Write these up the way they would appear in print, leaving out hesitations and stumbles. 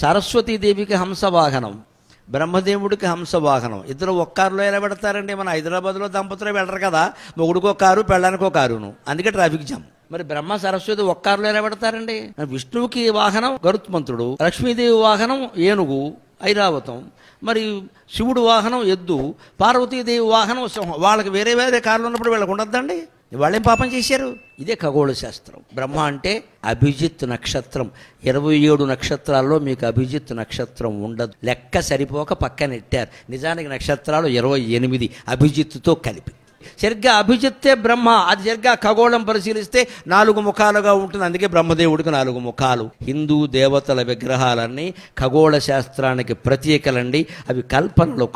సరస్వతీదేవికి హంసవాహనం, బ్రహ్మదేవుడికి హంసవాహనం. ఇద్దరు ఒక్కారులో ఎలా పెడతారండి? మన హైదరాబాద్లో దంపతులు వెళ్ళరు కదా, మొగుడికో కారు పెళ్ళానికో కారును, అందుకే ట్రాఫిక్ జామ్. మరి బ్రహ్మ సరస్వతి ఒక్కారులో ఎలా పెడతారండి? విష్ణువుకి వాహనం గరుత్మంతుడు, లక్ష్మీదేవి వాహనం ఏనుగు ఐరావతం, మరి శివుడు వాహనం ఎద్దు, పార్వతీదేవి వాహనం సింహం. వాళ్ళకి వేరే వేరే కార్లు ఉన్నప్పుడు వీళ్ళకు ఉండద్దండి? వాళ్ళేం పాపం చేశారు? ఇదే ఖగోళ శాస్త్రం. బ్రహ్మ అంటే అభిజిత్ నక్షత్రం. 27 నక్షత్రాల్లో మీకు అభిజిత్ నక్షత్రం ఉండదు. లెక్క సరిపోక పక్కనెట్టారు. నిజానికి నక్షత్రాలు 28 అభిజిత్తుతో కలిపి. సరిగ్గా అభిజిత్తే బ్రహ్మ. అది సరిగ్గా ఖగోళం పరిశీలిస్తే 4 ముఖాలుగా ఉంటుంది. అందుకే బ్రహ్మదేవుడికి 4 ముఖాలు. హిందూ దేవతల విగ్రహాలన్నీ ఖగోళ శాస్త్రానికి ప్రతీకలండి. అవి కల్పనలు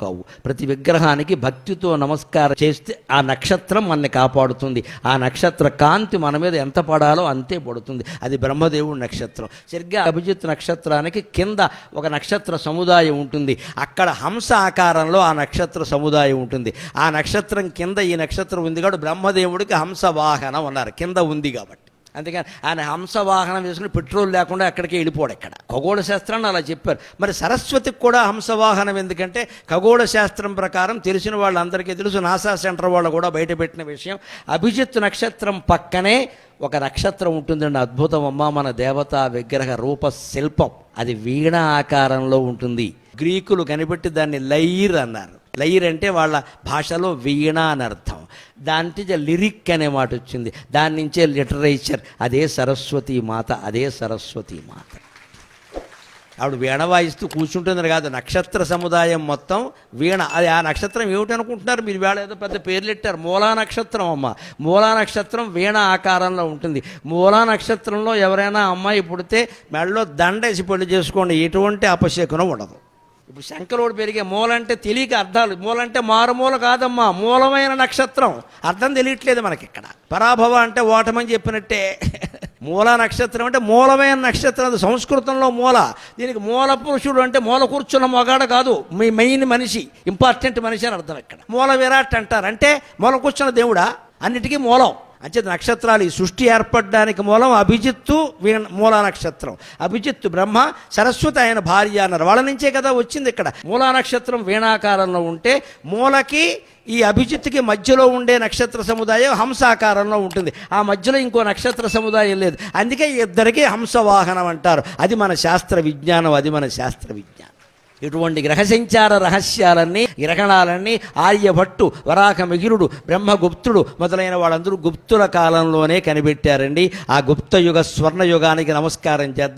కావు. ప్రతి విగ్రహానికి భక్తితో నమస్కారం చేస్తే ఆ నక్షత్రం మనని కాపాడుతుంది. ఆ నక్షత్ర కాంతి మన మీద ఎంత పడాలో అంతే పడుతుంది. అది బ్రహ్మదేవుడి నక్షత్రం. సరిగ్గా అభిజిత్ నక్షత్రానికి కింద ఒక నక్షత్ర సముదాయం ఉంటుంది. అక్కడ హంస ఆకారంలో ఆ నక్షత్ర సముదాయం ఉంటుంది. ఆ నక్షత్రం కింద ఈ నక్షత్రం ఉంది కాబట్టి బ్రహ్మదేవుడికి హంసవాహనం అన్నారు, కింద ఉంది కాబట్టి. అందుకని ఆయన హంసవాహనం వేసుకుని పెట్రోల్ లేకుండా ఎక్కడికి వెళ్ళిపోడు. ఇక్కడ ఖగోళ శాస్త్రాన్ని అలా చెప్పారు. మరి సరస్వతికి కూడా హంసవాహనం ఎందుకంటే ఖగోళ శాస్త్రం ప్రకారం తెలిసిన వాళ్ళందరికీ తెలుసు, నాసా సెంటర్ వాళ్ళు కూడా బయటపెట్టిన విషయం. అభిజిత్ నక్షత్రం పక్కనే ఒక నక్షత్రం ఉంటుందండి. అద్భుతం అమ్మ, మన దేవతా విగ్రహ రూప శిల్పం. అది వీణ ఆకారంలో ఉంటుంది. గ్రీకులు కనిపెట్టి దాన్ని లైర్ అన్నారు. లైర్ అంటే వాళ్ళ భాషలో వీణ అని అర్థం. దాంట్లో లిరిక్ అనే మాట వచ్చింది. దాని నుంచే లిటరేచర్. అదే సరస్వతీ మాత. ఆవిడ వీణ వాయిస్తూ కూర్చుంటుంది కాదు, నక్షత్ర సముదాయం మొత్తం వీణ. అది ఆ నక్షత్రం ఏమిటనుకుంటున్నారు మీరు? వేళ ఏదో పెద్ద పేర్లు పెట్టారు. మూలా నక్షత్రం అమ్మ. మూలా నక్షత్రం వీణ ఆకారంలో ఉంటుంది. మూలా నక్షత్రంలో ఎవరైనా అమ్మాయి పుడితే మెడలో దండేసి పెళ్లి చేసుకోండి, ఎటువంటి అపశకునం ఉండదు. ఇప్పుడు శంకరుడు పెరిగే మూలంటే తెలియక అర్థాలు. మూలంటే మారుమూల కాదమ్మా, మూలమైన నక్షత్రం. అర్థం తెలియట్లేదు మనకి ఇక్కడ. పరాభవ అంటే ఓటమని చెప్పినట్టే. మూల నక్షత్రం అంటే మూలమైన నక్షత్రం. అది సంస్కృతంలో మూల. దీనికి మూల పురుషుడు అంటే మూల కూర్చున్న మొగాడు కాదు, మీ మెయిన్ మనిషి, ఇంపార్టెంట్ మనిషి అని అర్థం ఇక్కడ. మూల విరాట్ అంటారు, అంటే మూల కూర్చున్న దేవుడా, అన్నిటికీ మూలం. అంచేత నక్షత్రాలు ఈ సృష్టి ఏర్పడడానికి మూలం అభిజిత్తు మూలా నక్షత్రం. అభిజిత్తు బ్రహ్మ, సరస్వతి ఆయన భార్య అన్నారు. వాళ్ళ నుంచే కదా వచ్చింది. ఇక్కడ మూలా నక్షత్రం వీణాకారంలో ఉంటే మూలకి ఈ అభిజిత్తుకి మధ్యలో ఉండే నక్షత్ర సముదాయం హంసాకారంలో ఉంటుంది. ఆ మధ్యలో ఇంకో నక్షత్ర సముదాయం లేదు. అందుకే ఇద్దరికి హంసవాహనం అంటారు. అది మన శాస్త్ర విజ్ఞానం. ఇటువంటి గ్రహ సంచార రహస్యాలన్నీ, గ్రహణాలన్నీ ఆర్యభట్టు, వరాహ మిహిరుడు, బ్రహ్మగుప్తుడు మొదలైన వాళ్ళందరూ గుప్తుల కాలంలోనే కనిపెట్టారండి. ఆ గుప్త యుగ స్వర్ణయుగానికి నమస్కారం చేద్దాం.